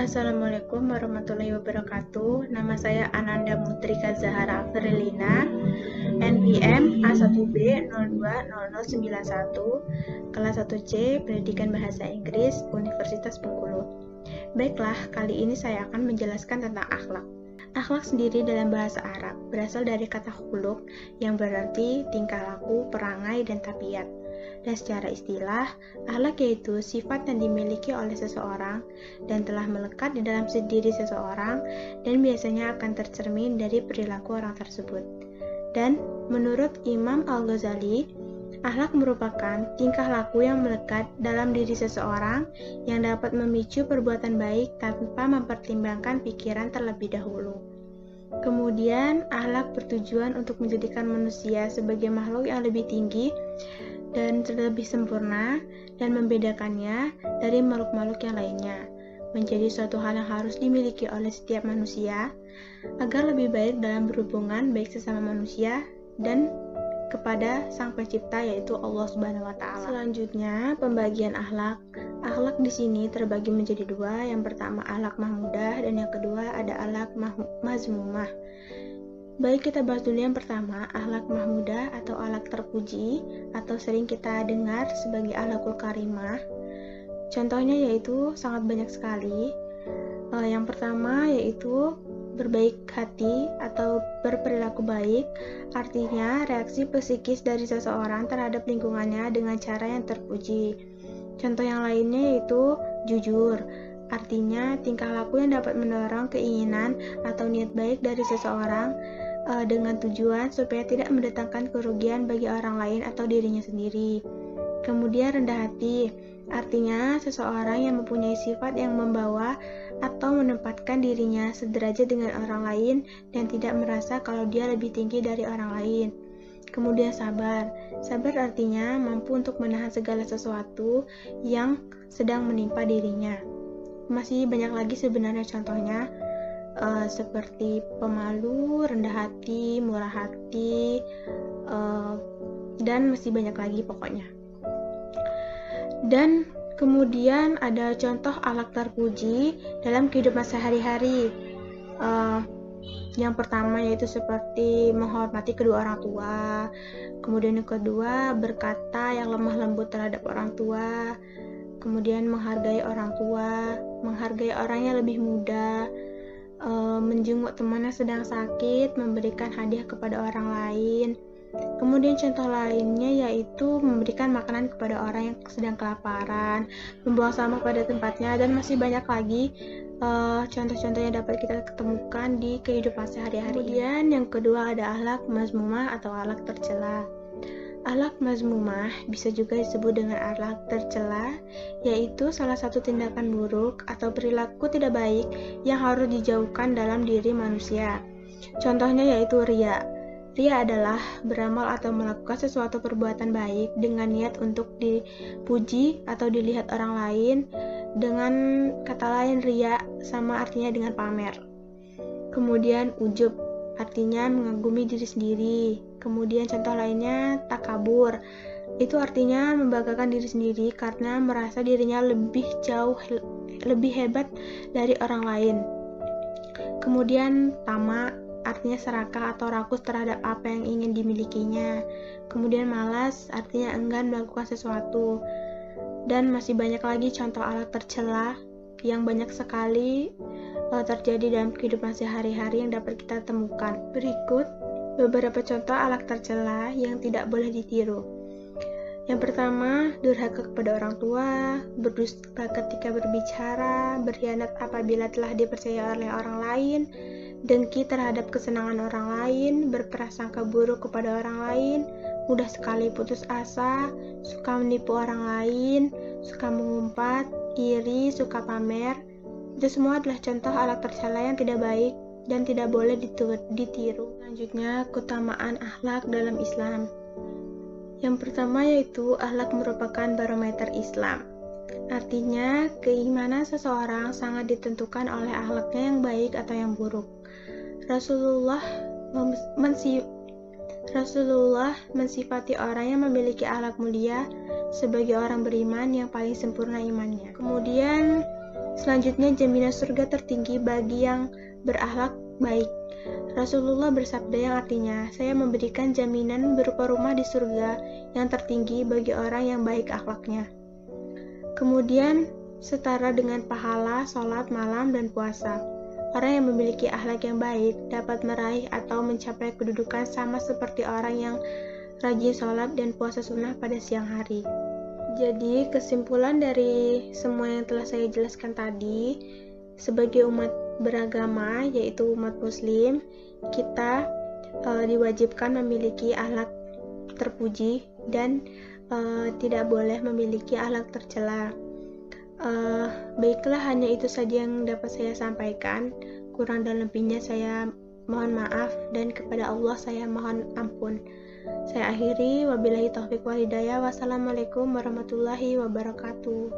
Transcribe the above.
Assalamualaikum warahmatullahi wabarakatuh. Nama saya Ananda Mutrika Zahara Ferilina, NPM A1B020091, kelas 1C, Pendidikan Bahasa Inggris, Universitas Bengkulu. Baiklah, kali ini saya akan menjelaskan tentang akhlak. Akhlak sendiri dalam bahasa Arab berasal dari kata khuluq yang berarti tingkah laku, perangai, dan tabiat. Dan secara istilah, akhlak yaitu sifat yang dimiliki oleh seseorang dan telah melekat di dalam diri seseorang dan biasanya akan tercermin dari perilaku orang tersebut. Dan menurut Imam Al-Ghazali, akhlak merupakan tingkah laku yang melekat dalam diri seseorang yang dapat memicu perbuatan baik tanpa mempertimbangkan pikiran terlebih dahulu. Kemudian, akhlak bertujuan untuk menjadikan manusia sebagai makhluk yang lebih tinggi dan lebih sempurna dan membedakannya dari makhluk-makhluk yang lainnya, menjadi suatu hal yang harus dimiliki oleh setiap manusia agar lebih baik dalam berhubungan baik sesama manusia dan kepada Sang Pencipta, yaitu Allah Subhanahu wa Ta'ala. Selanjutnya, pembagian akhlak. Akhlak di sini terbagi menjadi dua. Yang pertama akhlak mahmudah dan yang kedua ada akhlak mazmumah. Baik, kita bahas dulu yang pertama, akhlak mahmudah atau akhlak terpuji atau sering kita dengar sebagai akhlakul karimah. Contohnya yaitu sangat banyak sekali. Yang pertama yaitu berbaik hati atau berperilaku baik, artinya reaksi psikis dari seseorang terhadap lingkungannya dengan cara yang terpuji. Contoh yang lainnya yaitu jujur, artinya tingkah laku yang dapat mendorong keinginan atau niat baik dari seseorang dengan tujuan supaya tidak mendatangkan kerugian bagi orang lain atau dirinya sendiri. Kemudian rendah hati, artinya seseorang yang mempunyai sifat yang membawa atau menempatkan dirinya sederajat dengan orang lain dan tidak merasa kalau dia lebih tinggi dari orang lain. Kemudian sabar artinya mampu untuk menahan segala sesuatu yang sedang menimpa dirinya. Masih banyak lagi sebenarnya contohnya, seperti pemalu, rendah hati, murah hati, dan masih banyak lagi pokoknya. Dan kemudian ada contoh akhlak terpuji dalam kehidupan sehari-hari. Yang pertama yaitu seperti menghormati kedua orang tua. Kemudian yang kedua, berkata yang lemah lembut terhadap orang tua. Kemudian menghargai orang tua, menghargai orang yang lebih muda, menjenguk teman yang sedang sakit, memberikan hadiah kepada orang lain. Kemudian contoh lainnya yaitu memberikan makanan kepada orang yang sedang kelaparan, membuang sampah pada tempatnya, dan masih banyak lagi contoh-contoh yang dapat kita ketemukan di kehidupan sehari-hari. Kemudian yang kedua ada akhlak mazmumah atau akhlak tercela. Akhlak mazmumah bisa juga disebut dengan akhlak tercela, yaitu salah satu tindakan buruk atau perilaku tidak baik yang harus dijauhkan dalam diri manusia. Contohnya yaitu riya. Riya adalah beramal atau melakukan sesuatu perbuatan baik dengan niat untuk dipuji atau dilihat orang lain. Dengan kata lain, riya sama artinya dengan pamer. Kemudian ujub, artinya mengagumi diri sendiri. Kemudian contoh lainnya takabur, itu artinya membanggakan diri sendiri karena merasa dirinya lebih hebat dari orang lain. Kemudian tamak, artinya serakah atau rakus terhadap apa yang ingin dimilikinya. Kemudian malas, artinya enggan melakukan sesuatu. Dan masih banyak lagi contoh akhlak tercela yang banyak sekali terjadi dalam kehidupan sehari-hari yang dapat kita temukan. Berikut beberapa contoh akhlak tercela yang tidak boleh ditiru. Yang pertama, durhaka kepada orang tua, berdusta ketika berbicara, berkhianat apabila telah dipercaya oleh orang lain, dengki terhadap kesenangan orang lain, berprasangka buruk kepada orang lain, mudah sekali putus asa, suka menipu orang lain, suka mengumpat, iri, suka pamer. Itu semua adalah contoh akhlak tercela yang tidak baik dan tidak boleh ditiru. Selanjutnya, keutamaan akhlak dalam Islam. Yang pertama yaitu akhlak merupakan barometer Islam. Artinya, keimanan seseorang sangat ditentukan oleh akhlaknya yang baik atau yang buruk. Rasulullah mensifati orang yang memiliki akhlak mulia sebagai orang beriman yang paling sempurna imannya. Kemudian Selanjutnya, jaminan surga tertinggi bagi yang berakhlak baik. Rasulullah bersabda yang artinya, saya memberikan jaminan berupa rumah di surga yang tertinggi bagi orang yang baik akhlaknya. Kemudian, setara dengan pahala sholat malam dan puasa. Orang yang memiliki akhlak yang baik dapat meraih atau mencapai kedudukan sama seperti orang yang rajin sholat dan puasa sunnah pada siang hari. Jadi, kesimpulan dari semua yang telah saya jelaskan tadi, sebagai umat beragama, yaitu umat muslim, kita diwajibkan memiliki akhlak terpuji dan tidak boleh memiliki akhlak tercela. Baiklah, hanya itu saja yang dapat saya sampaikan. Kurang dan lebihnya saya mohon maaf, dan kepada Allah saya mohon ampun. Saya akhiri, wabillahi taufiq wal hidayah. Wassalamualaikum warahmatullahi wabarakatuh.